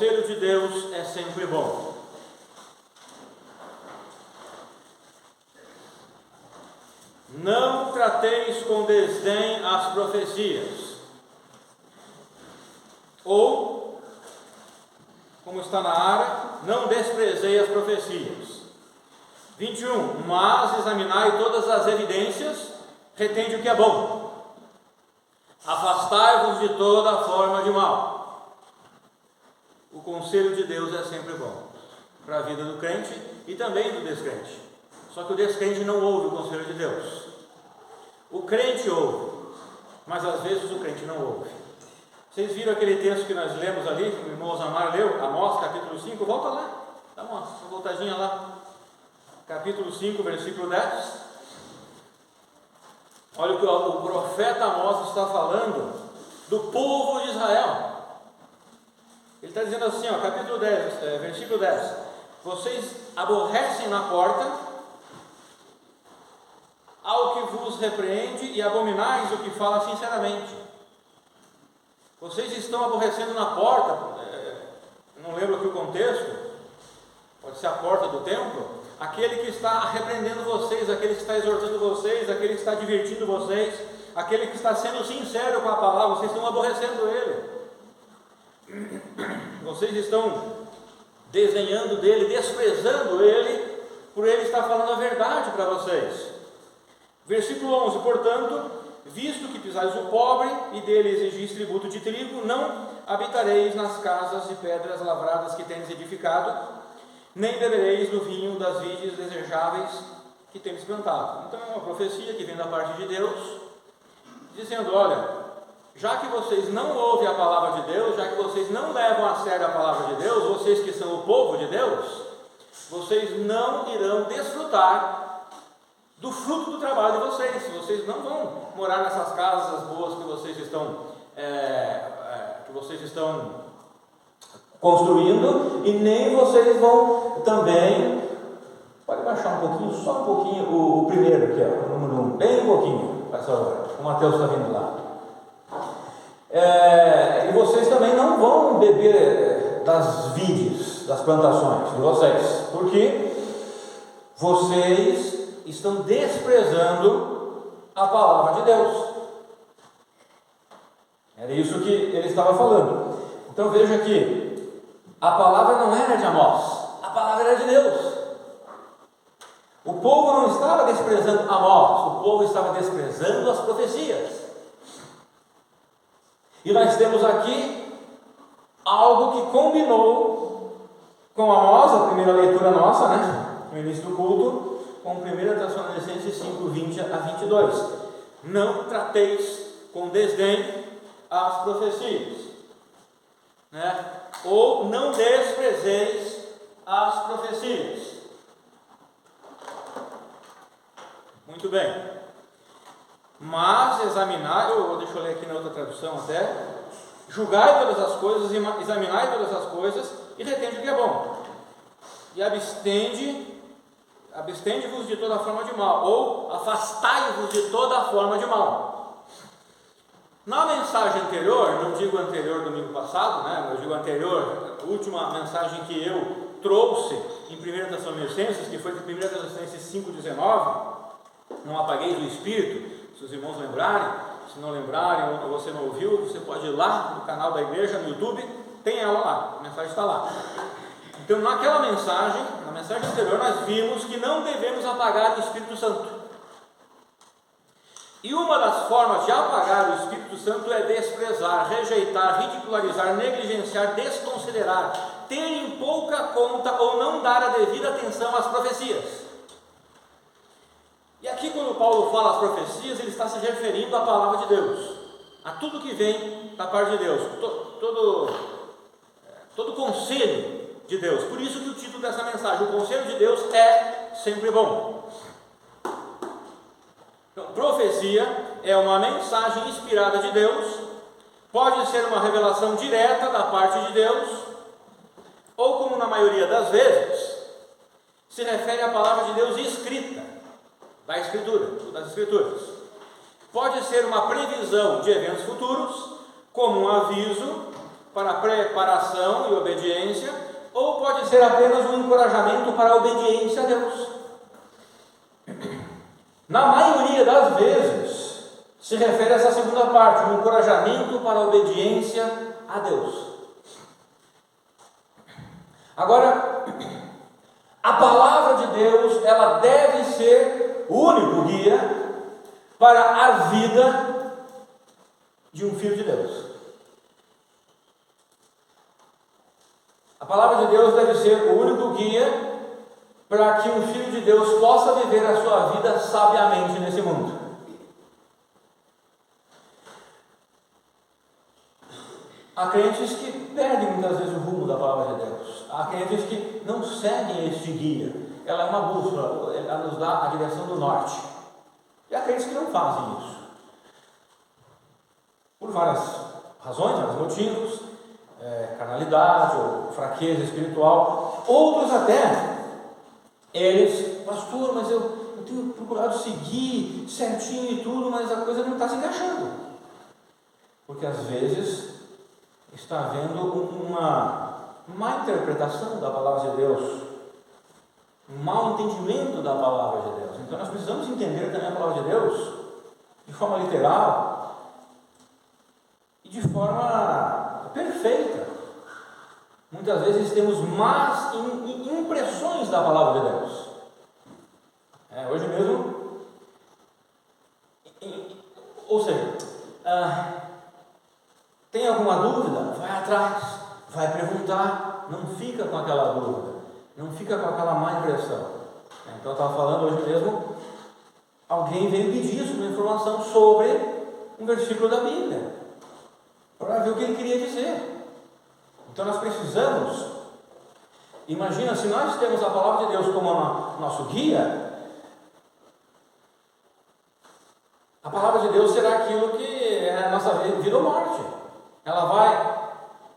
conselho de Deus é sempre bom. Não trateis com desdém as profecias. Ou, como está na área, não desprezei as profecias. 21. Mas examinai todas as evidências, retende o que é bom. Afastai-vos de toda forma de mal. O conselho de Deus é sempre bom para a vida do crente e também do descrente. Só que o descrente não ouve o conselho de Deus. O crente ouve, mas às vezes o crente não ouve. Vocês viram aquele texto que nós lemos ali, que o irmão Osamar leu, Amós, capítulo 5? Volta lá, dá uma voltadinha lá. Capítulo 5, versículo 10. Olha o que o profeta Amós está falando do povo de Israel. Ele está dizendo assim, capítulo 10, versículo 10. Vocês aborrecem na porta ao que vos repreende e abominais o que fala sinceramente. Vocês estão aborrecendo na porta, não lembro aqui o contexto, pode ser a porta do templo, aquele que está repreendendo vocês, aquele que está exortando vocês, aquele que está divertindo vocês, aquele que está sendo sincero com a palavra, vocês estão aborrecendo ele. Vocês estão desdenhando dele, desprezando ele, por ele estar falando a verdade para vocês. Versículo 11, portanto, visto que pisais o pobre e dele exigis tributo de trigo, não habitareis nas casas de pedras lavradas que tendes edificado, nem bebereis do vinho das vides desejáveis que tendes plantado. Então é uma profecia que vem da parte de Deus, dizendo, olha, já que vocês não ouvem a palavra de Deus, já que vocês não levam a sério a palavra de Deus, vocês que são o povo de Deus, vocês não irão desfrutar do fruto do trabalho de vocês. Vocês não vão morar nessas casas boas que vocês estão construindo, e nem vocês vão também, pode baixar um pouquinho, só um pouquinho, o primeiro aqui, o número 1, bem um pouquinho, o Mateus está vindo lá. E vocês também não vão beber das vides, das plantações de vocês, porque vocês estão desprezando a palavra de Deus. Era isso que ele estava falando. Então veja que a palavra não era de Amós, a palavra era de Deus. O povo não estava desprezando Amós, o povo estava desprezando as profecias. E nós temos aqui algo que combinou com Amós, a primeira leitura nossa, no início do culto, com 1 Tessalonicenses 5, 20 a 22. Não trateis com desdém as profecias, ou não desprezeis as profecias. Muito bem. Mas examinar, deixa eu ler aqui na outra tradução até, julgai todas as coisas, examinai todas as coisas e retende o que é bom. E abstende-vos de toda forma de mal, ou afastai-vos de toda forma de mal. Na mensagem anterior, não digo anterior domingo passado, eu digo anterior, a última mensagem que eu trouxe em 1 Tessalonicenses, que foi de 1 Tessalonicenses 5,19, não apagueis o Espírito. Se os irmãos lembrarem, se não lembrarem ou você não ouviu, você pode ir lá no canal da igreja, no YouTube, tem ela lá, a mensagem está lá. Então naquela mensagem, na mensagem anterior, nós vimos que não devemos apagar o Espírito Santo. E uma das formas de apagar o Espírito Santo é desprezar, rejeitar, ridicularizar, negligenciar, desconsiderar, ter em pouca conta ou não dar a devida atenção às profecias. E aqui quando Paulo fala as profecias, ele está se referindo à palavra de Deus, a tudo que vem da parte de Deus, todo conselho de Deus. Por isso que o título dessa mensagem, o conselho de Deus é sempre bom. Então, profecia é uma mensagem inspirada de Deus, pode ser uma revelação direta da parte de Deus, ou como na maioria das vezes, se refere à palavra de Deus escrita, da Escritura, das Escrituras. Pode ser uma previsão de eventos futuros, como um aviso para a preparação e obediência, ou pode ser apenas um encorajamento para a obediência a Deus. Na maioria das vezes, se refere a essa segunda parte, um encorajamento para a obediência a Deus. Agora, a palavra de Deus, ela deve ser o único guia para a vida de um filho de Deus. A palavra de Deus deve ser o único guia para que um filho de Deus possa viver a sua vida sabiamente nesse mundo. Há crentes que perdem muitas vezes o rumo da palavra de Deus. Há crentes que não seguem este guia. Ela é uma bússola, ela nos dá a direção do norte. E há crentes que não fazem isso. Por várias razões, vários motivos, carnalidade ou fraqueza espiritual. Outros até, eles, pastor, mas eu tenho procurado seguir certinho e tudo, mas a coisa não está se encaixando. Porque às vezes está havendo uma má interpretação da palavra de Deus, um mau entendimento da palavra de Deus. Então nós precisamos entender também a palavra de Deus de forma literal e de forma perfeita. Muitas vezes temos más impressões da palavra de Deus. Hoje mesmo, ou seja, tem alguma dúvida? Vai atrás, vai perguntar, não fica com aquela dúvida, não fica com aquela má impressão. Então eu estava falando hoje mesmo, alguém veio pedir uma informação sobre um versículo da Bíblia, para ver o que ele queria dizer. Então nós precisamos, imagina, se nós temos a palavra de Deus como nosso guia, a palavra de Deus será aquilo que é a nossa vida ou morte.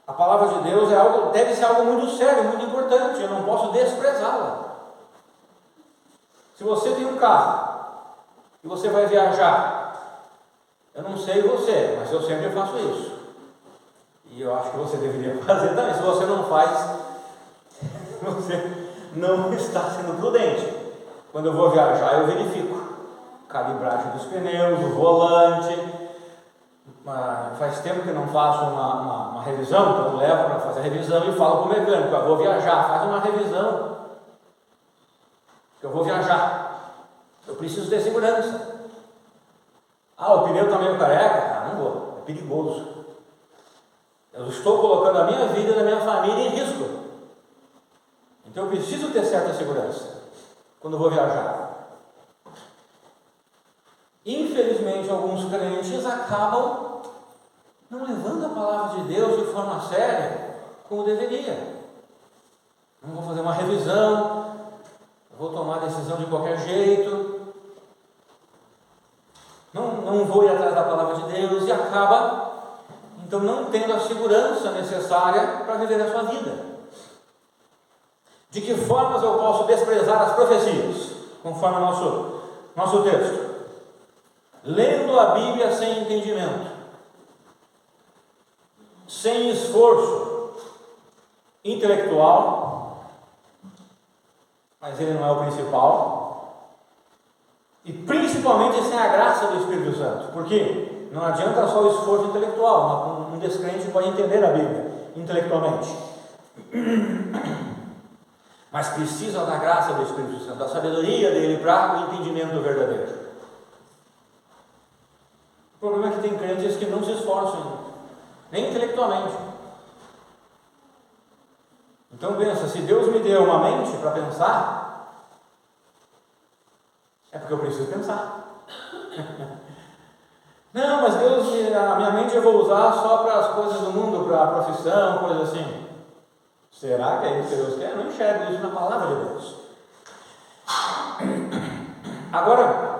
A palavra de Deus deve ser algo muito sério, muito importante, eu não posso desprezá-la. Se você tem um carro e você vai viajar, eu não sei você, mas eu sempre faço isso. E eu acho que você deveria fazer também. Se você não faz, você não está sendo prudente. Quando eu vou viajar, eu verifico calibragem dos pneus, o volante. Faz tempo que eu não faço uma revisão, então eu levo para fazer a revisão e falo para o mecânico: eu vou viajar, faz uma revisão, eu vou viajar, eu preciso ter segurança. O pneu está meio careca? Não vou, é perigoso. Eu estou colocando a minha vida e a minha família em risco. Então eu preciso ter certa segurança quando eu vou viajar. Infelizmente, alguns crentes acabam não levando a palavra de Deus de forma séria como deveria. Não vou fazer uma revisão, vou tomar decisão de qualquer jeito, não vou ir atrás da palavra de Deus, e acaba então não tendo a segurança necessária para viver a sua vida. De que formas eu posso desprezar as profecias? Conforme o nosso texto. Lendo a Bíblia sem entendimento, sem esforço intelectual, mas ele não é o principal, e principalmente sem a graça do Espírito Santo, porque não adianta só o esforço intelectual. Um descrente pode entender a Bíblia intelectualmente, mas precisa da graça do Espírito Santo, da sabedoria dele para o entendimento verdadeiro. O problema é que tem crentes que não se esforçam, nem intelectualmente. Então pensa, se Deus me deu uma mente para pensar, é porque eu preciso pensar. Não, mas Deus, a minha mente eu vou usar só para as coisas do mundo, para a profissão, coisa assim. Será que é isso que Deus quer? Eu não enxergo isso na palavra de Deus. Agora,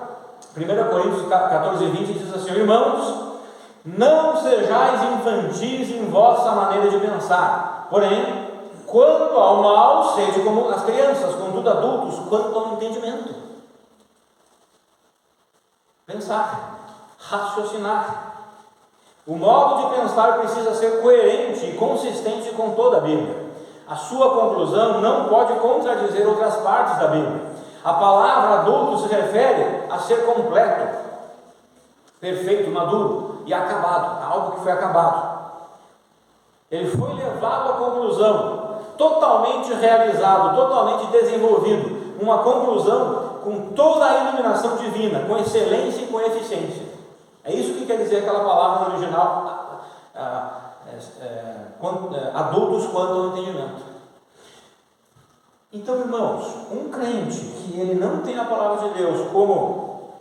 1 Coríntios 14:20 diz assim: irmãos, não sejais infantis em vossa maneira de pensar, porém, quanto ao mal, sede como as crianças, contudo adultos, quanto ao entendimento. Pensar, raciocinar. O modo de pensar precisa ser coerente e consistente com toda a Bíblia. A sua conclusão não pode contradizer outras partes da Bíblia. A palavra adulto se refere a ser completo, perfeito, maduro e acabado, algo que foi acabado. Ele foi levado à conclusão, totalmente realizado, totalmente desenvolvido, uma conclusão com toda a iluminação divina, com excelência e com eficiência. É isso que quer dizer aquela palavra no original, adultos quanto ao entendimento. Então, irmãos, um crente que ele não tem a palavra de Deus como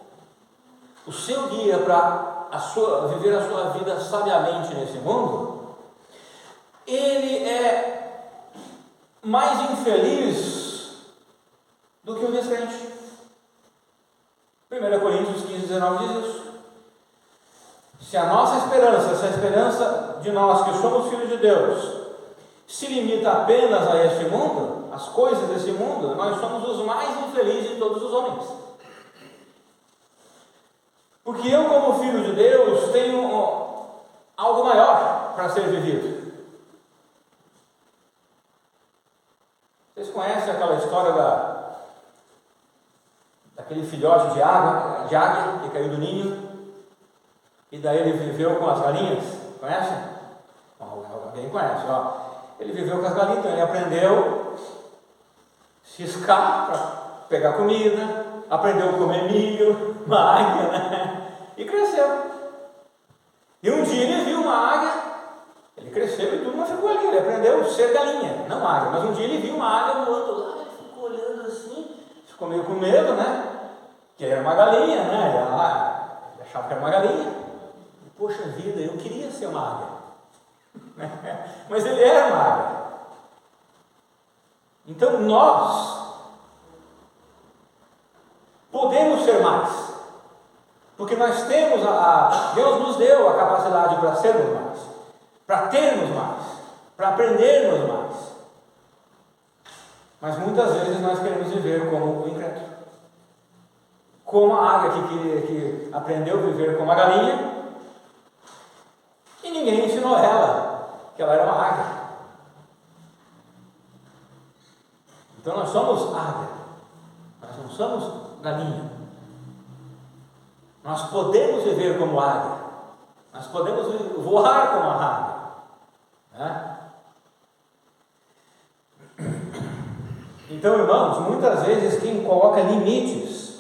o seu guia para viver a sua vida sabiamente nesse mundo, ele é mais infeliz do que o descrente. 1 Coríntios 15, 19 diz isso. Se a nossa esperança, se a esperança de nós que somos filhos de Deus, se limita apenas a este mundo, as coisas desse mundo, nós somos os mais infelizes de todos os homens. Porque eu, como filho de Deus, tenho algo maior para ser vivido. Vocês conhecem aquela história daquele filhote de águia que caiu do ninho? E daí ele viveu com as galinhas? Conhecem? Alguém conhece, ó. Ele viveu com as galinhas, então ele aprendeu a ciscar para pegar comida, aprendeu a comer milho, uma águia, né? E cresceu. E um dia ele viu uma águia, ele cresceu e tudo, mas ficou ali, ele aprendeu a ser galinha, não águia. Mas um dia ele viu uma águia voando lá, ele ficou olhando assim, ficou meio com medo, né? Que era uma galinha, né? Ele achava que era uma galinha. Poxa vida, eu queria ser uma águia. Mas ele era uma águia. Então nós podemos ser mais, porque nós temos Deus nos deu a capacidade para sermos mais, para termos mais, para aprendermos mais. Mas muitas vezes nós queremos viver como o incrédulo, como a águia que aprendeu a viver como a galinha, e ninguém ensinou ela que ela era uma águia. Então nós somos águia, nós não somos galinha. Nós podemos viver como águia, nós podemos voar como a águia, né? Então, irmãos, muitas vezes quem coloca limites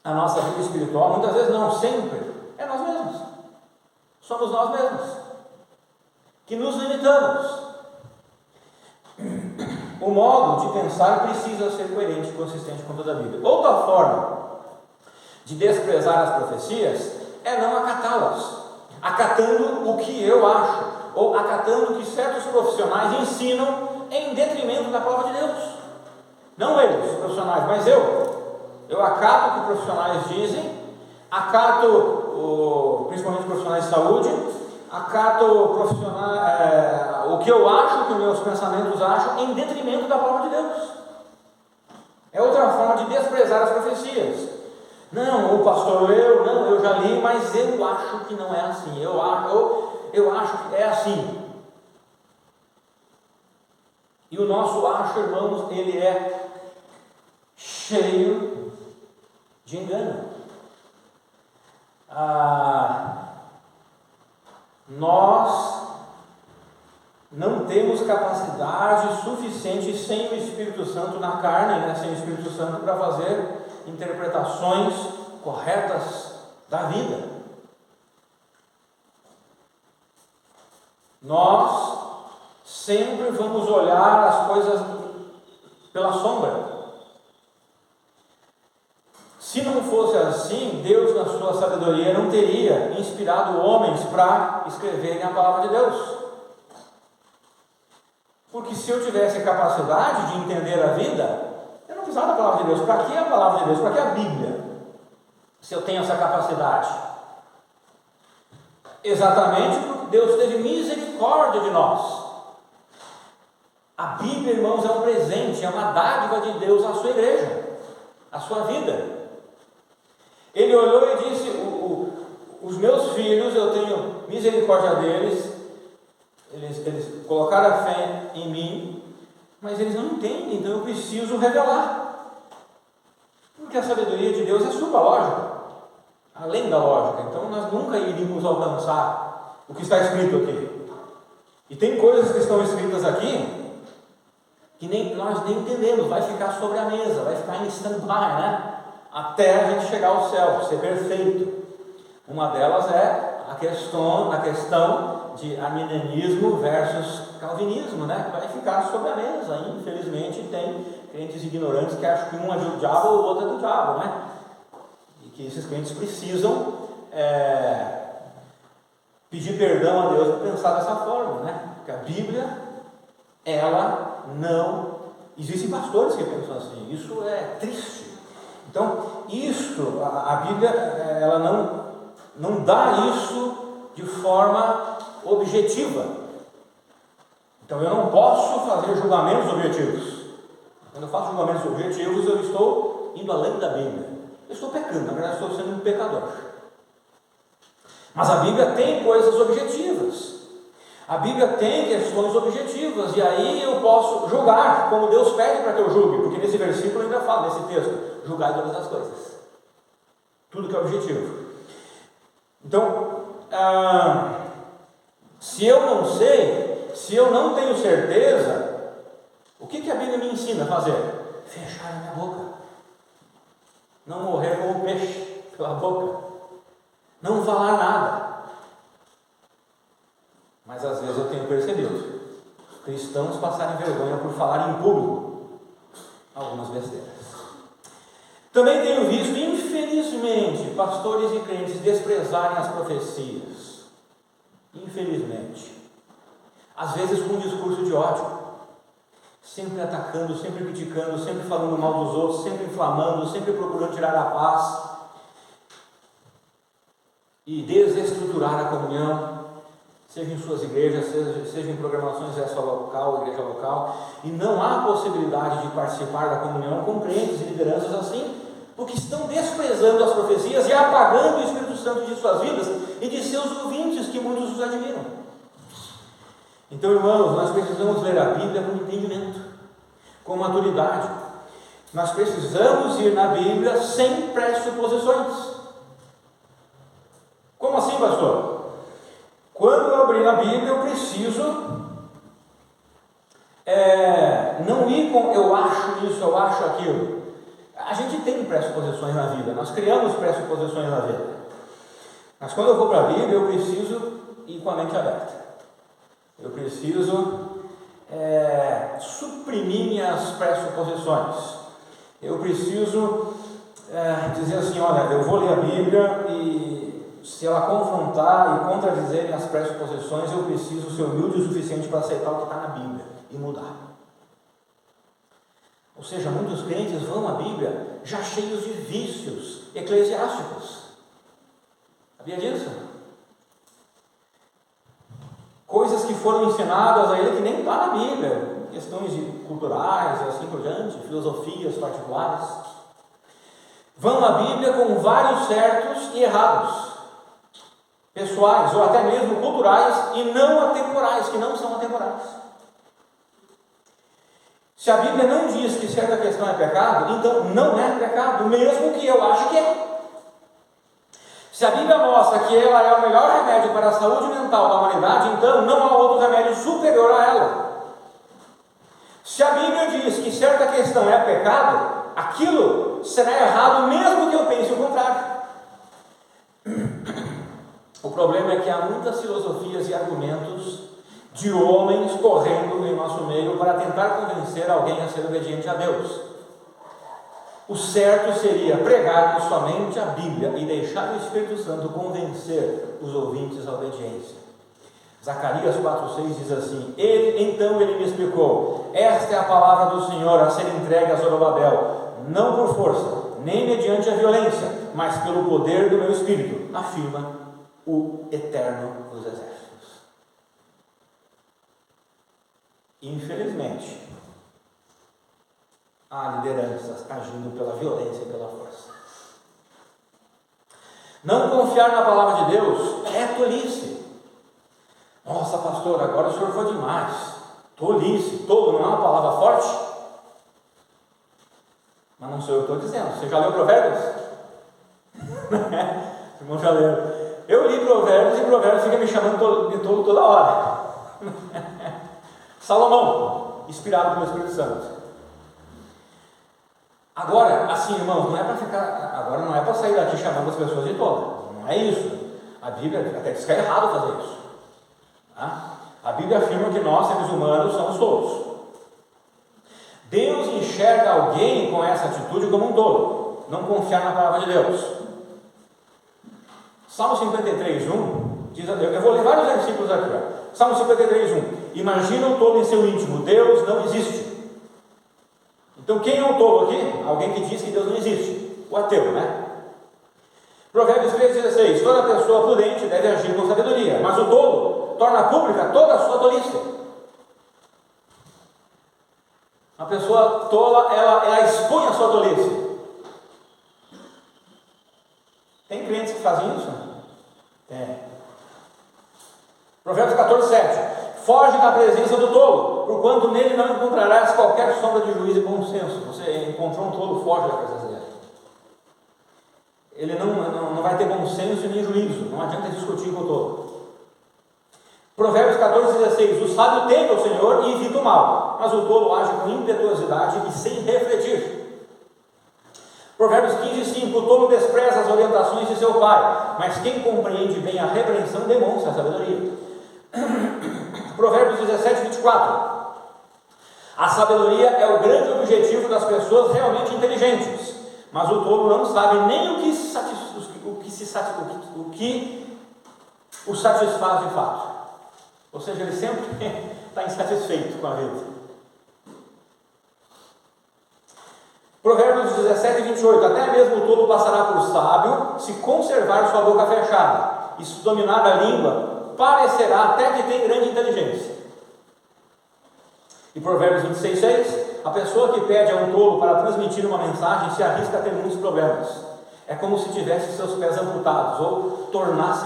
à nossa vida espiritual, muitas vezes não, sempre, é nós mesmos. Somos nós mesmos que nos limitamos. O modo de pensar precisa ser coerente e consistente com toda a Bíblia. Outra forma de desprezar as profecias é não acatá-las, acatando o que eu acho, ou acatando o que certos profissionais ensinam em detrimento da palavra de Deus. Não eles, os profissionais, mas eu acato o que os profissionais dizem, acato principalmente profissionais de saúde, acato o que eu acho, o que meus pensamentos acham, em detrimento da palavra de Deus. É outra forma de desprezar as profecias. Não, o pastor, eu já li, mas eu acho que não é assim. Eu acho que é assim. E o nosso acho, irmãos, ele é cheio de engano. Nós não temos capacidade suficiente sem o Espírito Santo na carne, né? Sem o Espírito Santo para fazer interpretações corretas da vida. Nós sempre vamos olhar as coisas pela sombra. Se não fosse assim, Deus, na sua sabedoria, não teria inspirado homens para escreverem a palavra de Deus. Porque se eu tivesse capacidade de entender a vida, eu não precisava da palavra de Deus. Para que a palavra de Deus? Para que a Bíblia? Se eu tenho essa capacidade. Exatamente porque Deus teve misericórdia de nós. A Bíblia, irmãos, é um presente, é uma dádiva de Deus à sua igreja, à sua vida. Ele olhou e disse: os meus filhos eu tenho misericórdia deles, eles colocaram a fé em mim, mas eles não entendem, então eu preciso revelar. Porque a sabedoria de Deus é supralógica, além da lógica, então nós nunca iríamos alcançar o que está escrito aqui. E tem coisas que estão escritas aqui que nós nem entendemos, vai ficar sobre a mesa, vai ficar em stand-by, né? Até a gente chegar ao céu, ser perfeito. Uma delas é a questão de arminianismo versus calvinismo, né? Que vai ficar sobre a mesa. Infelizmente tem crentes ignorantes que acham que um é do diabo ou o outro é do diabo, né? E que esses crentes precisam pedir perdão a Deus por pensar dessa forma, né? Porque a Bíblia, ela não... Existem pastores que pensam assim, isso é triste. Então, a Bíblia, ela não dá isso de forma objetiva. Então, eu não posso fazer julgamentos objetivos. Quando eu faço julgamentos objetivos, eu estou indo além da Bíblia. Eu estou pecando, na verdade, estou sendo um pecador. Mas a Bíblia tem coisas objetivas. A Bíblia tem questões objetivas, e aí eu posso julgar, como Deus pede para que eu julgue, porque nesse versículo ainda fala, nesse texto, julgar todas as coisas. Tudo que é objetivo. Então, se eu não sei, se eu não tenho certeza, o que a Bíblia me ensina a fazer? Fechar a minha boca. Não morrer como peixe pela boca. Não falar nada. Mas às vezes eu tenho percebido cristãos passarem vergonha por falar em público algumas besteiras. Também tenho visto, infelizmente, pastores e crentes desprezarem as profecias. Infelizmente. Às vezes com um discurso de ódio. Sempre atacando, sempre criticando, sempre falando mal dos outros, sempre inflamando, sempre procurando tirar a paz. E desestruturar a comunhão, seja em suas igrejas, seja em programações extra-local, igreja local, e não há possibilidade de participar da comunhão com crentes e lideranças assim, porque estão desprezando as profecias e apagando o Espírito Santo de suas vidas e de seus ouvintes, que muitos os admiram. Então, irmãos, nós precisamos ler a Bíblia com entendimento, com maturidade. Nós precisamos ir na Bíblia sem pressuposições. Como assim, pastor? Quando eu abrir a Bíblia, eu preciso não ir com eu acho isso, eu acho aquilo. A gente tem pressuposições na vida, nós criamos pressuposições na vida. Mas quando eu vou para a Bíblia, eu preciso ir com a mente aberta. Eu preciso suprimir minhas pressuposições. Eu preciso dizer assim, olha, eu vou ler a Bíblia e se ela confrontar e contradizer minhas pressuposições, eu preciso ser humilde o suficiente para aceitar o que está na Bíblia e mudar. Ou seja, muitos crentes vão à Bíblia já cheios de vícios eclesiásticos. Sabia disso? Coisas que foram ensinadas a ele que nem está na Bíblia, questões culturais e assim por diante, filosofias particulares. Vão à Bíblia com vários certos e errados, pessoais ou até mesmo culturais e não atemporais, que não são atemporais. Se a Bíblia não diz que certa questão é pecado, então não é pecado, mesmo que eu ache que é. Se a Bíblia mostra que ela é o melhor remédio para a saúde mental da humanidade, então não há outro remédio superior a ela. Se a Bíblia diz que certa questão é pecado, aquilo será errado mesmo que eu pense o contrário. O problema é que há muitas filosofias e argumentos de homens correndo em nosso meio para tentar convencer alguém a ser obediente a Deus. O certo seria pregar somente a Bíblia e deixar o Espírito Santo convencer os ouvintes à obediência. Zacarias 4,6 diz assim: Então ele me explicou, esta é a palavra do Senhor a ser entregue a Zorobabel, não por força, nem mediante a violência, mas pelo poder do meu Espírito, afirma o Eterno dos Exércitos. Infelizmente, há lideranças agindo pela violência e pela força. Não confiar na palavra de Deus é tolice. Nossa, pastor, agora o senhor foi demais. Tolice, tolo não é uma palavra forte? Mas não sou eu que estou dizendo. Você já leu Provérbios? O irmão já leu. Eu li Provérbios e Provérbios fica me chamando de tolo toda hora. Salomão, inspirado pelo Espírito Santo. Agora, assim, irmãos, não é para ficar. Agora não é para sair daqui chamando as pessoas de tola. Não é isso. A Bíblia até diz que é errado fazer isso. Tá? A Bíblia afirma que nós, seres humanos, somos tolos. Deus enxerga alguém com essa atitude como um tolo. Não confiar na palavra de Deus. Salmo 53:1 diz, eu vou ler vários versículos aqui. Ó. Salmo 53:1. Imagina o tolo em seu íntimo. Deus não existe. Então, quem é o tolo aqui? Alguém que diz que Deus não existe. O ateu, né? Provérbios 13:16. Toda pessoa prudente deve agir com sabedoria, mas o tolo torna pública toda a sua tolice. A pessoa tola, ela expõe a sua tolice. Tem crentes que fazem isso? Tem. Provérbios 14:7. Foge da presença do tolo, porquanto nele não encontrarás qualquer sombra de juízo e bom senso. Você encontrou um tolo, foge da presença dele. Ele não vai ter bom senso nem juízo. Não adianta discutir com o tolo. Provérbios 14:16. O sábio teme ao Senhor e evita o mal, mas o tolo age com impetuosidade e sem refletir. Provérbios 15:5. O tolo despreza as orientações de seu pai, mas quem compreende bem a repreensão demonstra a sabedoria. Provérbios 17:24. A sabedoria é o grande objetivo das pessoas realmente inteligentes, mas o tolo não sabe nem o que o satisfaz de fato. Ou seja, ele sempre está insatisfeito com a vida. Provérbios 17:28. Até mesmo o tolo passará por sábio se conservar sua boca fechada, e se dominar a língua parecerá até que tem grande inteligência. E Provérbios 26:6. A pessoa que pede a um tolo para transmitir uma mensagem se arrisca a ter muitos problemas. É como se tivesse seus pés amputados ou tomasse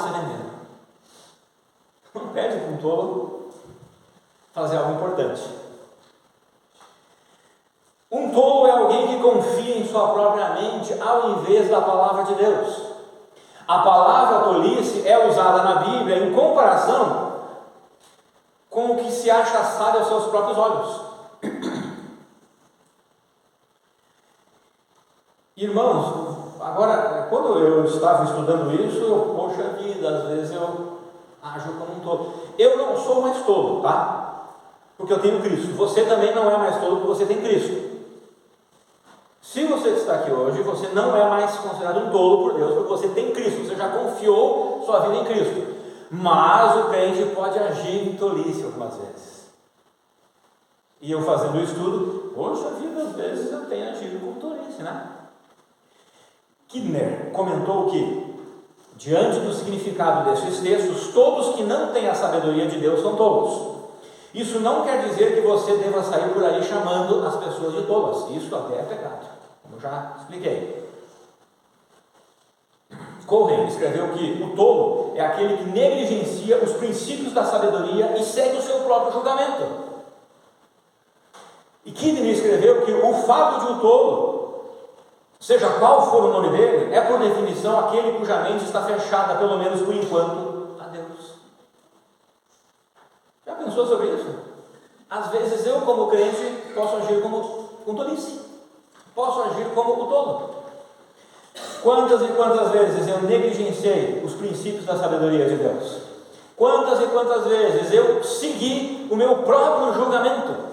veneno. Não pede para um tolo fazer algo importante. Um tolo é alguém que confia em sua própria mente ao invés da palavra de Deus. A palavra tolice é usada na Bíblia em comparação com o que se acha sábio aos seus próprios olhos. Irmãos, agora, quando eu estava estudando isso, poxa vida, às vezes eu ajo como um tolo. Eu não sou mais tolo, tá? Porque eu tenho Cristo. Você também não é mais tolo porque você tem Cristo. Se você está aqui hoje, você não é mais considerado um tolo por Deus, porque você tem Cristo, você já confiou sua vida em Cristo. Mas o crente pode agir em tolice algumas vezes. E eu fazendo o estudo, poxa vida, às vezes eu tenho agido com tolice, né? Kidner comentou que, diante do significado desses textos, todos que não têm a sabedoria de Deus são tolos. Isso não quer dizer que você deva sair por aí chamando as pessoas de tolas. Isso até é pecado, como eu já expliquei. Cohen escreveu que o tolo é aquele que negligencia os princípios da sabedoria e segue o seu próprio julgamento. E Kidner escreveu que o fato de um tolo, seja qual for o nome dele, é por definição aquele cuja mente está fechada, pelo menos por enquanto, a Deus. Já pensou sobre isso? Às vezes eu, como crente, posso agir com tolice. Posso agir como o tolo. Quantas e quantas vezes eu negligenciei os princípios da sabedoria de Deus? Quantas e quantas vezes eu segui o meu próprio julgamento?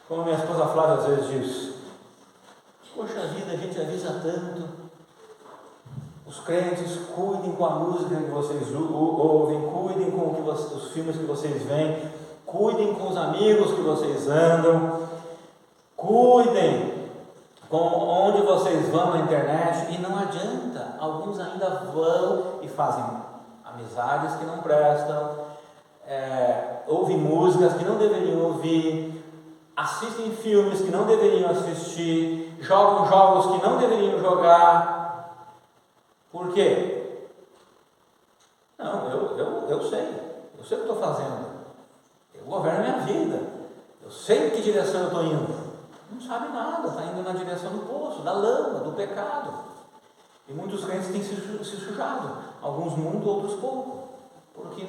Como minha esposa Flávia às vezes diz: poxa vida, a gente avisa tanto. Os crentes, cuidem com a música que vocês ouvem, cuidem com os filmes que vocês veem, cuidem com os amigos que vocês andam, cuidem com onde vocês vão na internet. E não adianta, alguns ainda vão e fazem amizades que não prestam, ouvem músicas que não deveriam ouvir, assistem filmes que não deveriam assistir, jogam jogos que não deveriam jogar. Por quê? Não, eu sei o que estou fazendo, eu governo a minha vida, eu sei em que direção eu estou indo. Não sabe nada, está indo na direção do poço, da lama, do pecado. E muitos crentes têm se sujado, alguns muito, outros pouco, porque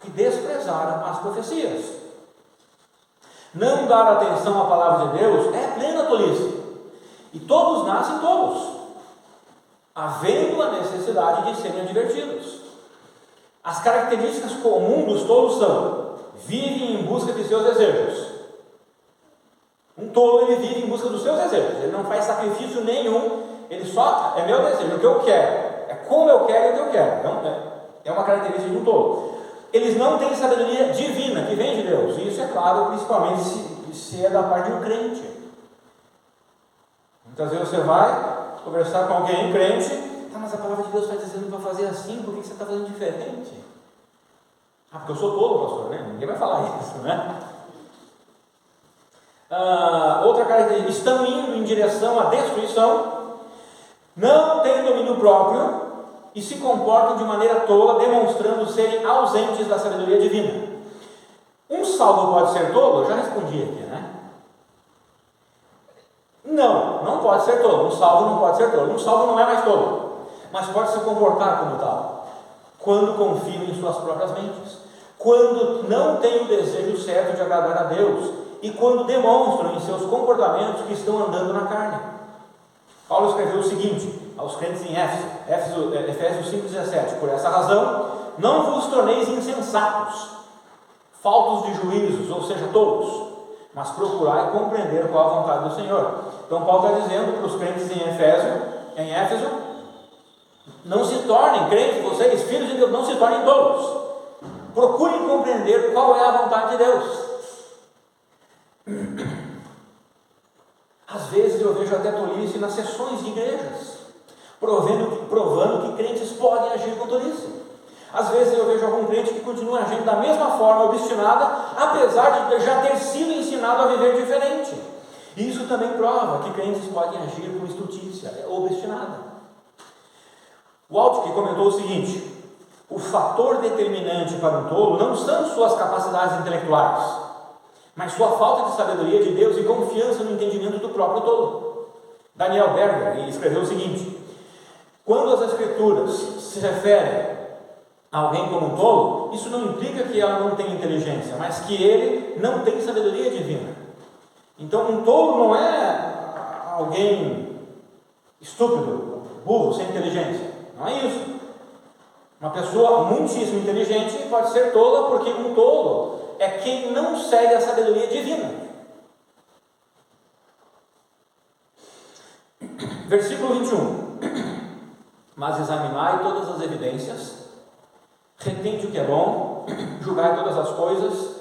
desprezaram as profecias. Não dar atenção à palavra de Deus é plena tolice, e todos nascem tolos, havendo a necessidade de serem advertidos. As características comuns dos tolos são: vivem em busca de seus desejos. Um tolo, ele vive em busca dos seus desejos, ele não faz sacrifício nenhum, ele só, é meu desejo, o que eu quero, é como eu quero e o que eu quero. É uma característica de um tolo. Eles não têm sabedoria divina, que vem de Deus, e isso é claro, principalmente se é da parte de um crente. Muitas vezes você vai conversar com alguém crente, mas a palavra de Deus está dizendo para fazer assim, por que você está fazendo diferente? Porque eu sou tolo, pastor, né? Ninguém vai falar isso, né? Outra característica: estão indo em direção à destruição, não têm domínio próprio e se comportam de maneira tola, demonstrando serem ausentes da sabedoria divina. Um salvo pode ser tolo? Eu já respondi aqui, né? Não pode ser tolo. Um salvo não pode ser tolo. Um salvo não é mais tolo, mas pode se comportar como tal, quando confiam em suas próprias mentes, quando não têm o desejo certo de agradar a Deus e quando demonstram em seus comportamentos que estão andando na carne. Paulo escreveu o seguinte aos crentes em Efésios 5,17: por essa razão, não vos torneis insensatos, faltos de juízos, ou seja, tolos, mas procurai compreender qual a vontade do Senhor. Então Paulo está dizendo para os crentes em Éfeso: não se tornem crentes, vocês, filhos de Deus, não se tornem tolos, procurem compreender qual é a vontade de Deus. Às vezes eu vejo até tolice nas sessões de igrejas, provando que crentes podem agir com tolice. Às vezes eu vejo algum crente que continua agindo da mesma forma obstinada, apesar de já ter sido ensinado a viver diferente. E isso também prova que crentes podem agir com estultícia, obstinada. Walt que comentou o seguinte: o fator determinante para um tolo não são suas capacidades intelectuais, mas sua falta de sabedoria de Deus e confiança no entendimento do próprio tolo. Daniel Berger escreveu o seguinte: quando as Escrituras se referem a alguém como um tolo, isso não implica que ela não tenha inteligência, mas que ele não tem sabedoria divina. Então um tolo não é alguém estúpido, burro, sem inteligência. Não é isso. Uma pessoa muitíssimo inteligente pode ser tola, porque um tolo é quem não segue a sabedoria divina. Versículo 21: mas examinai todas as evidências, retende o que é bom, julgai todas as coisas,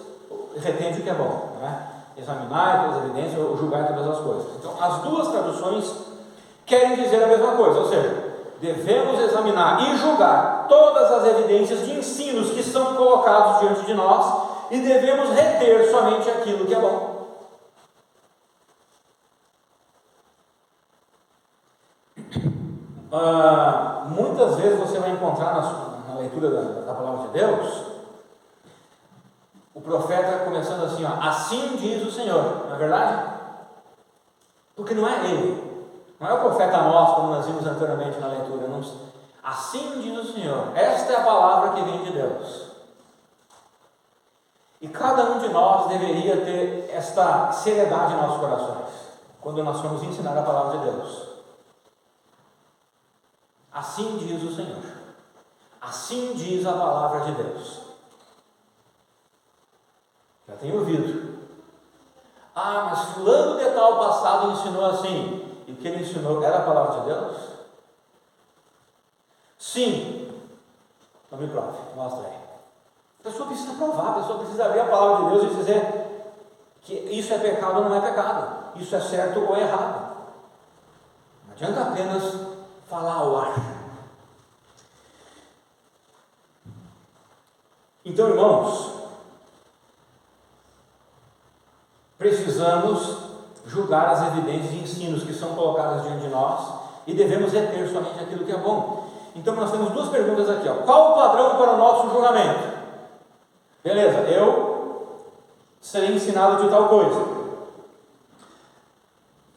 retende o que é bom, né? Examinai todas as evidências, ou julgai todas as coisas. Então as duas traduções querem dizer a mesma coisa, ou seja, devemos examinar e julgar todas as evidências de ensinos que são colocados diante de nós, e devemos reter somente aquilo que é bom. Muitas vezes você vai encontrar na leitura da palavra de Deus, o profeta começando assim, assim diz o Senhor, não é verdade? Porque não é ele, não é o profeta Amós, como nós vimos anteriormente na leitura, não. Assim diz o Senhor, esta é a palavra que vem de Deus. E cada um de nós deveria ter esta seriedade em nossos corações, quando nós formos ensinar a palavra de Deus. Assim diz o Senhor, assim diz a palavra de Deus. Já tenho ouvido: mas fulano de tal passado ensinou assim, e o que ele ensinou era a palavra de Deus? Sim. Não me prove, mostra aí. A pessoa precisa provar, a pessoa precisa abrir a palavra de Deus e dizer que isso é pecado ou não é pecado, isso é certo ou é errado. Não adianta apenas falar ao ar. Então, irmãos, precisamos julgar as evidências e ensinos que são colocadas diante de nós e devemos reter somente aquilo que é bom. Então nós temos duas perguntas aqui, ó. Qual o padrão para o nosso julgamento? Beleza, eu serei ensinado de tal coisa.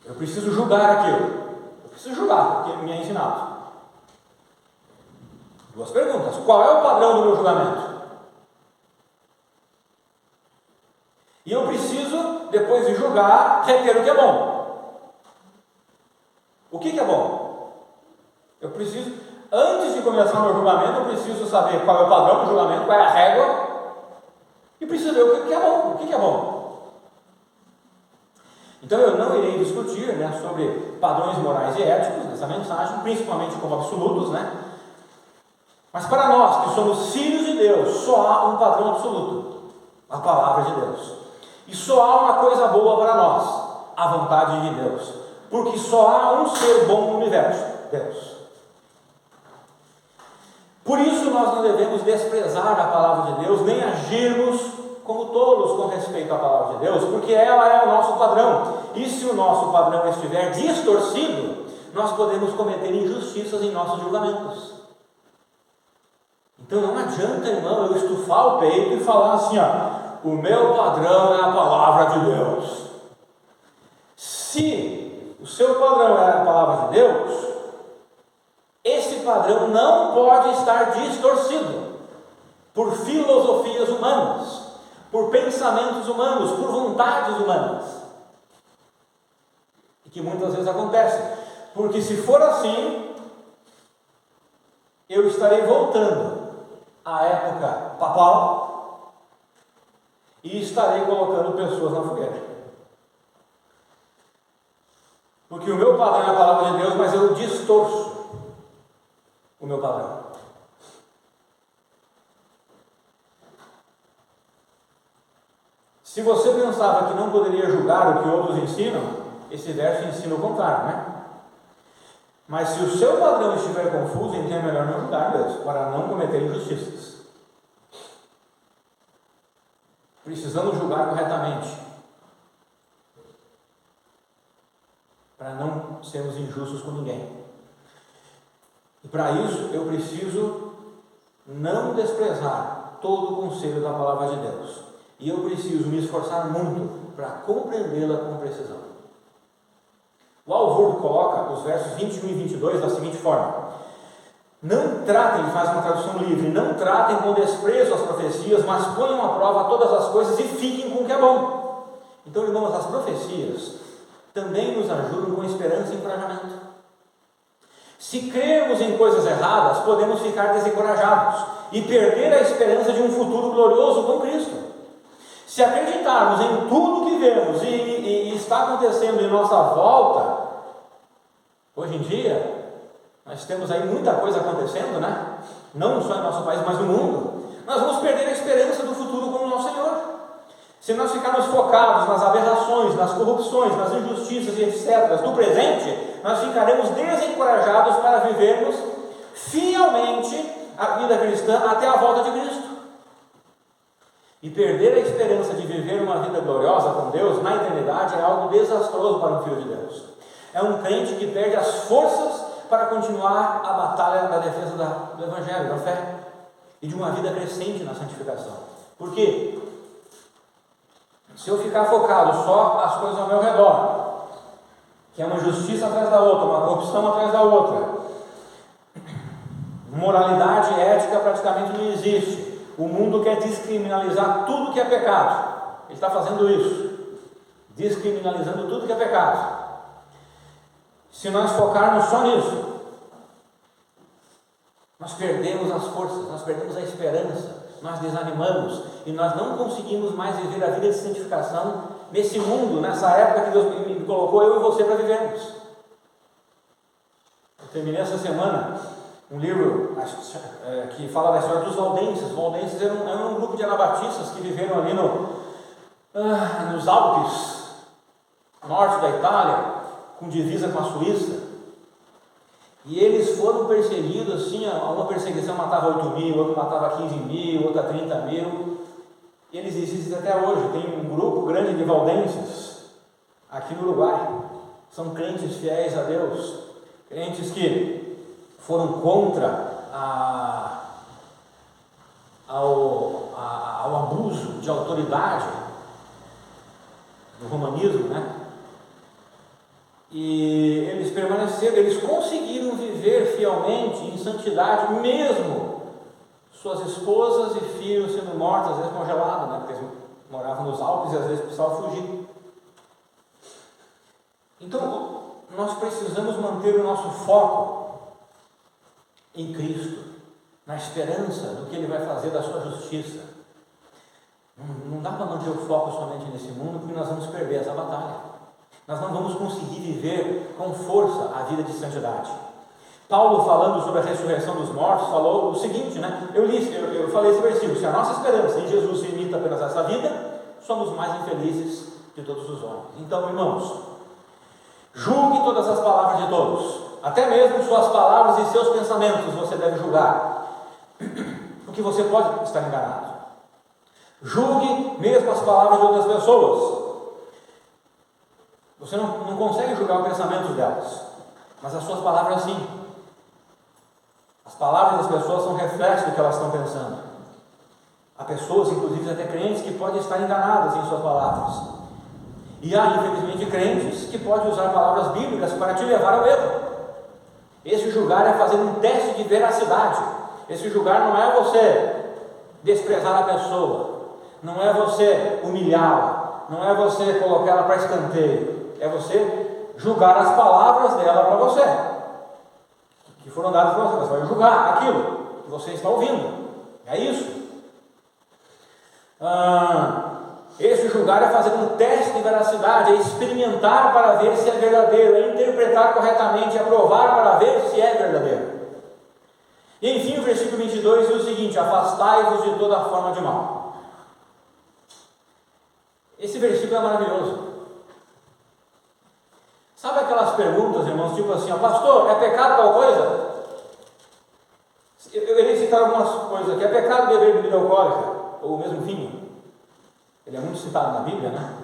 Eu preciso julgar aquilo. Eu preciso julgar, porque me é ensinado. Duas perguntas. Qual é o padrão do meu julgamento? E eu preciso, depois de julgar, reter o que é bom. O que é bom? Eu preciso, antes de começar o meu julgamento, eu preciso saber qual é o padrão do julgamento, qual é a régua, e preciso ver o que é bom. O que é bom? Então eu não irei discutir, né, sobre padrões morais e éticos nessa mensagem, principalmente como absolutos, né? Mas para nós que somos filhos de Deus, só há um padrão absoluto: a palavra de Deus. E só há uma coisa boa para nós: a vontade de Deus. Porque só há um ser bom no universo: Deus. Por isso nós não devemos desprezar a palavra de Deus, nem agirmos como tolos com respeito à palavra de Deus, porque ela é o nosso padrão. E se o nosso padrão estiver distorcido, nós podemos cometer injustiças em nossos julgamentos. Então não adianta, irmão, eu estufar o peito e falar assim, ó: o meu padrão é a palavra de Deus. Se o seu padrão é a palavra de Deus, esse padrão não pode estar distorcido por filosofias humanas, por pensamentos humanos, por vontades humanas. E que muitas vezes acontece. Porque se for assim, eu estarei voltando à época papal e estarei colocando pessoas na fogueira. Porque o meu padrão é a palavra de Deus, mas eu distorço o meu padrão. Se você pensava que não poderia julgar o que outros ensinam, esse verso ensina o contrário, né? Mas se o seu padrão estiver confuso, então é melhor não julgar Deus, para não cometer injustiças. Precisamos julgar corretamente, para não sermos injustos com ninguém. E para isso eu preciso não desprezar todo o conselho da palavra de Deus. E eu preciso me esforçar muito para compreendê-la com precisão. O Alvord coloca os versos 21 e 22 da seguinte forma: não tratem, ele faz uma tradução livre, não tratem com desprezo as profecias, mas ponham à prova todas as coisas e fiquem com o que é bom. Então, irmãos, as profecias também nos ajudam com esperança e encorajamento. Se crermos em coisas erradas, podemos ficar desencorajados e perder a esperança de um futuro glorioso com Cristo. Se acreditarmos em tudo que vemos e está acontecendo em nossa volta, hoje em dia, nós temos aí muita coisa acontecendo, né? Não só em nosso país, mas no mundo. Nós vamos perder a esperança do futuro com o nosso Senhor. Se nós ficarmos focados nas aberrações, nas corrupções, nas injustiças e etc. do presente, nós ficaremos desencorajados para vivermos fielmente a vida cristã até a volta de Cristo. E perder a esperança de viver uma vida gloriosa com Deus na eternidade é algo desastroso para um filho de Deus. É um crente que perde as forças para continuar a batalha da defesa do Evangelho, da fé, e de uma vida crescente na santificação. Por quê? Se eu ficar focado só nas coisas ao meu redor, que é uma injustiça atrás da outra, uma corrupção atrás da outra, moralidade e ética praticamente não existe. O mundo quer descriminalizar tudo que é pecado. Ele está fazendo isso, descriminalizando tudo que é pecado. Se nós focarmos só nisso, nós perdemos as forças, nós perdemos a esperança, nós desanimamos e nós não conseguimos mais viver a vida de santificação nesse mundo, nessa época que Deus me colocou, eu e você, para vivermos. Eu terminei essa semana um livro que fala da história dos valdenses. Os valdenses eram um grupo de anabatistas que viveram ali nos Alpes, norte da Itália, com divisa com a Suíça. E eles foram perseguidos, assim, uma perseguição matava 8.000, outra matava 15.000, outra 30.000. E eles existem até hoje. Tem um grupo grande de valdenses aqui no Uruguai. São crentes fiéis a Deus, crentes que foram contra ao abuso de autoridade do romanismo, né? E eles permaneceram, eles conseguiram viver fielmente em santidade, mesmo suas esposas e filhos sendo mortos, às vezes congelados, né? Porque eles moravam nos Alpes e às vezes precisavam fugir. Então, nós precisamos manter o nosso foco em Cristo, na esperança do que Ele vai fazer da sua justiça. Não dá para manter o foco somente nesse mundo, porque nós vamos perder essa batalha. Nós não vamos conseguir viver com força a vida de santidade. Paulo, falando sobre a ressurreição dos mortos, falou o seguinte, né? Eu falei esse versículo: se a nossa esperança em Jesus se limita apenas a essa vida, somos mais infelizes de todos os homens. Então, irmãos, julgue todas as palavras de todos, até mesmo suas palavras e seus pensamentos você deve julgar, porque você pode estar enganado. Julgue mesmo as palavras de outras pessoas. Você não consegue julgar os pensamentos delas, mas as suas palavras sim. As palavras das pessoas são reflexo do que elas estão pensando. Há pessoas, inclusive até crentes, que podem estar enganadas em suas palavras. E há, infelizmente, crentes que podem usar palavras bíblicas para te levar ao erro. Esse julgar é fazer um teste de veracidade. Esse julgar não é você desprezar a pessoa, não é você humilhá-la, não é você colocá-la para escanteio. É você julgar as palavras dela para você, que foram dadas para você. Você vai julgar aquilo que você está ouvindo. É isso. Esse julgar é fazer um teste de veracidade, é experimentar para ver se é verdadeiro, é interpretar corretamente, é provar para ver se é verdadeiro. E enfim, o versículo 22 diz o seguinte: afastai-vos de toda forma de mal. Esse versículo é maravilhoso. Sabe aquelas perguntas, irmãos, tipo assim: pastor, é pecado tal coisa? Eu irei citar algumas coisas aqui. É pecado beber bebida alcoólica, ou mesmo vinho? Ele é muito citado na Bíblia, né?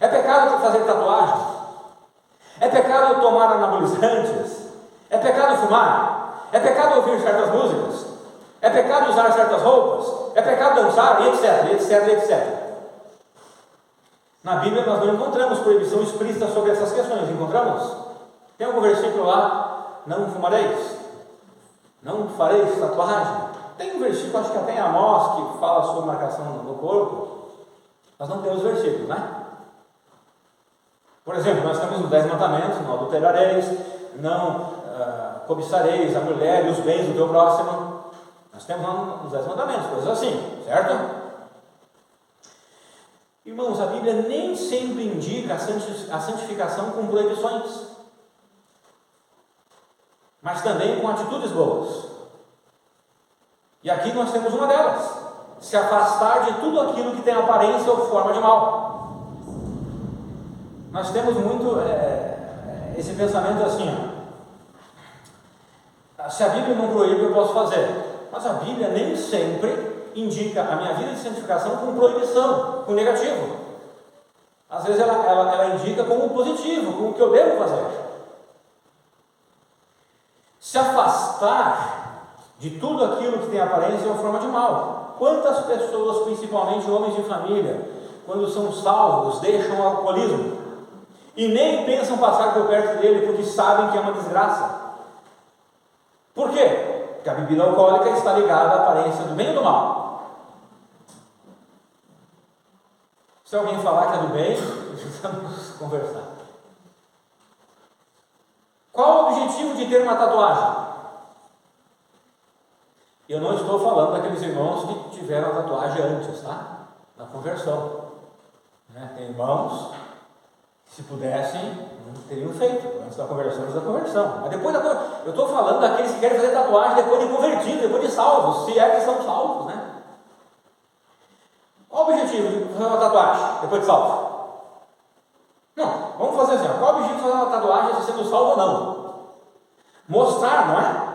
É pecado fazer tatuagem? É pecado tomar anabolizantes? É pecado fumar? É pecado ouvir certas músicas? É pecado usar certas roupas? É pecado dançar? E etc, etc, etc. Na Bíblia nós não encontramos proibição explícita sobre essas questões, encontramos? Tem algum versículo lá: não fumareis, não fareis tatuagem? Tem um versículo, acho que até em Amós, que fala sobre marcação no corpo. Nós não temos versículos, né? Por exemplo, nós temos os 10 mandamentos: não adulterareis, não cobiçareis a mulher e os bens do teu próximo. Nós temos os 10 mandamentos, coisas assim, certo? Irmãos, a Bíblia nem sempre indica a santificação com proibições, mas também com atitudes boas. E aqui nós temos uma delas: se afastar de tudo aquilo que tem aparência ou forma de mal. Nós temos muito esse pensamento assim: se a Bíblia não proíbe, eu posso fazer. Mas a Bíblia nem sempre indica a minha vida de santificação com proibição, com negativo. Às vezes ela indica como positivo, como o que eu devo fazer. Se afastar de tudo aquilo que tem aparência ou forma de mal. Quantas pessoas, principalmente homens de família, quando são salvos, deixam o alcoolismo e nem pensam passar por perto dele, porque sabem que é uma desgraça? Por quê? Porque a bebida alcoólica está ligada à aparência do bem ou do mal. Se alguém falar que é do bem, precisamos conversar. Qual o objetivo de ter uma tatuagem? Eu não estou falando daqueles irmãos que tiveram a tatuagem antes, tá? Na conversão. Tem irmãos que, se pudessem, não teriam feito antes da conversão, Mas depois eu estou falando daqueles que querem fazer tatuagem depois de convertidos, depois de salvos, se é que são salvos, né? Qual o objetivo de fazer uma tatuagem depois de salvo? Não, vamos fazer assim: qual o objetivo de fazer uma tatuagem se sendo salvo ou não? Mostrar, não é?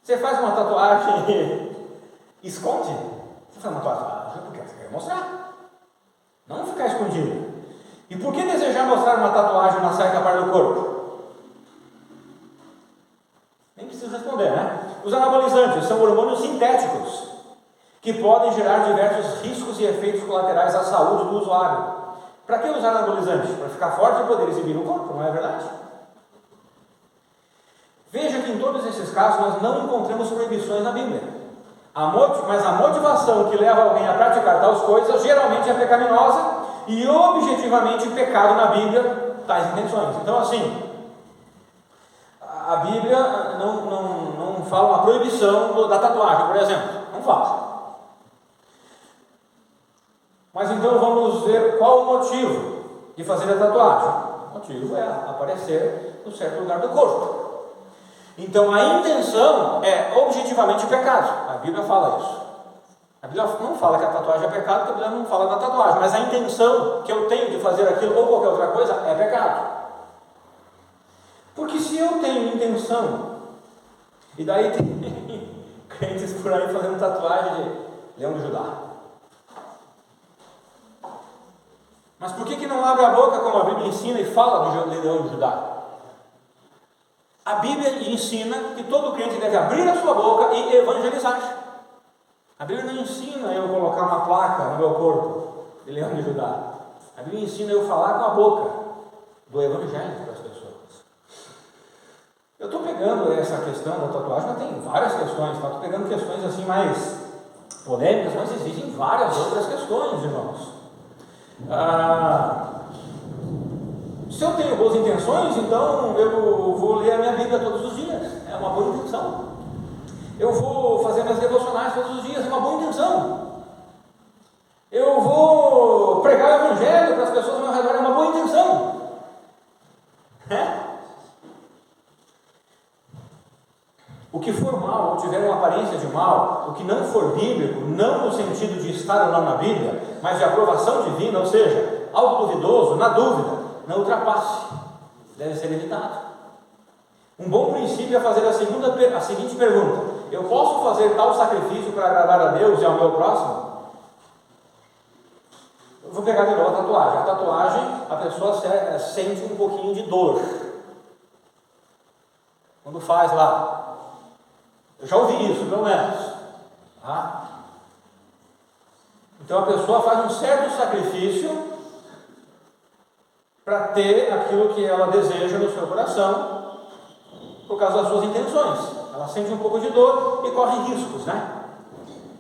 Você faz uma tatuagem e esconde? Você faz uma tatuagem porque você quer mostrar, não ficar escondido. E por que desejar mostrar uma tatuagem em uma certa parte do corpo? são hormônios sintéticos, que podem gerar diversos riscos e efeitos colaterais à saúde do usuário. Para que usar anabolizante? Para ficar forte e poder exibir no corpo, não é verdade? Veja que em todos esses casos nós não encontramos proibições na Bíblia. Mas a motivação que leva alguém a praticar tais coisas geralmente é pecaminosa e objetivamente pecado na Bíblia tais intenções. Então, assim, a Bíblia não fala uma proibição da tatuagem, por exemplo. Não fala. Mas então vamos ver qual o motivo de fazer a tatuagem. O motivo é aparecer no certo lugar do corpo. Então a intenção é objetivamente pecado. A Bíblia fala isso. A Bíblia não fala que a tatuagem é pecado, porque a Bíblia não fala da tatuagem, mas a intenção que eu tenho de fazer aquilo ou qualquer outra coisa é pecado. Porque se eu tenho intenção, e daí tem crentes por aí fazendo tatuagem de leão de Judá. Mas por que não abre a boca como a Bíblia ensina e fala do leão de Judá? A Bíblia ensina que todo crente deve abrir a sua boca e evangelizar. A Bíblia não ensina eu colocar uma placa no meu corpo de leão de Judá. A Bíblia ensina eu falar com a boca do evangelho para as pessoas. Eu estou pegando essa questão da tatuagem, mas tem várias questões, tá? Estou pegando questões assim mais polêmicas, mas existem várias outras questões, irmãos. Se eu tenho boas intenções, então eu vou ler a minha Bíblia todos os dias, é uma boa intenção. Eu vou fazer minhas devocionais todos os dias, é uma boa intenção. Eu vou pregar o evangelho para as pessoas ao meu redor, é uma boa intenção. O que for mal, ou tiver uma aparência de mal, o que não for bíblico, não no sentido de estar ou não na Bíblia, mas de aprovação divina, ou seja, algo duvidoso, na dúvida, não ultrapasse, deve ser evitado. Um bom princípio é fazer a seguinte pergunta: eu posso fazer tal sacrifício para agradar a Deus e ao meu próximo? Eu vou pegar de novo a tatuagem. A tatuagem, a pessoa sente um pouquinho de dor quando faz lá. Eu já ouvi isso, pelo menos. Tá? Então a pessoa faz um certo sacrifício para ter aquilo que ela deseja no seu coração, por causa das suas intenções. Ela sente um pouco de dor e corre riscos, né?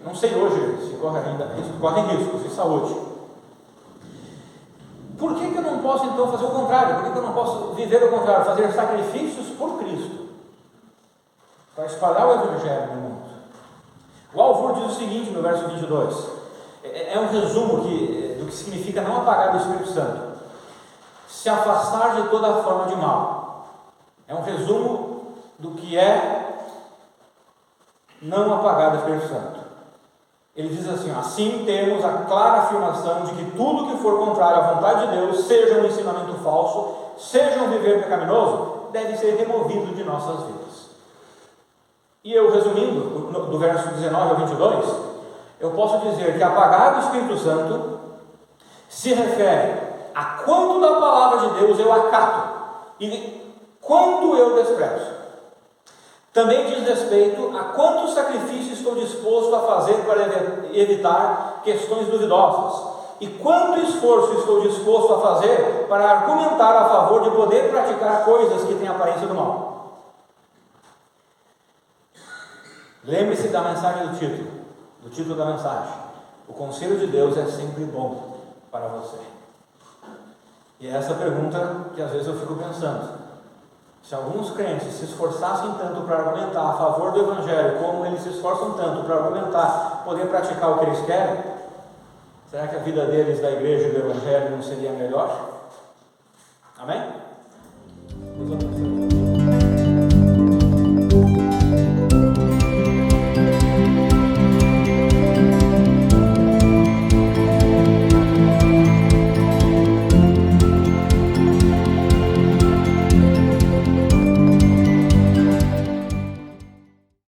Não sei hoje se corre riscos de saúde. Por que eu não posso então fazer o contrário? Por que eu não posso viver o contrário? Fazer sacrifícios por Cristo, para espalhar o evangelho no mundo. O Alvor diz o seguinte no verso 22, é um resumo do que significa não apagar do Espírito Santo: se afastar de toda forma de mal. É um resumo do que é não apagar do Espírito Santo. Ele diz assim: assim temos a clara afirmação de que tudo que for contrário à vontade de Deus, seja um ensinamento falso, seja um viver pecaminoso, deve ser removido de nossas vidas. E eu, resumindo, do verso 19 ao 22, eu posso dizer que apagar do Espírito Santo se refere a quanto da palavra de Deus eu acato e quanto eu desprezo. Também diz respeito a quanto sacrifício estou disposto a fazer para evitar questões duvidosas e quanto esforço estou disposto a fazer para argumentar a favor de poder praticar coisas que têm aparência do mal. Lembre-se da mensagem do título da mensagem: o conselho de Deus é sempre bom para você. E é essa pergunta que às vezes eu fico pensando: se alguns crentes se esforçassem tanto para argumentar a favor do evangelho, como eles se esforçam tanto para argumentar, poder praticar o que eles querem, será que a vida deles da igreja e do evangelho não seria melhor? Amém?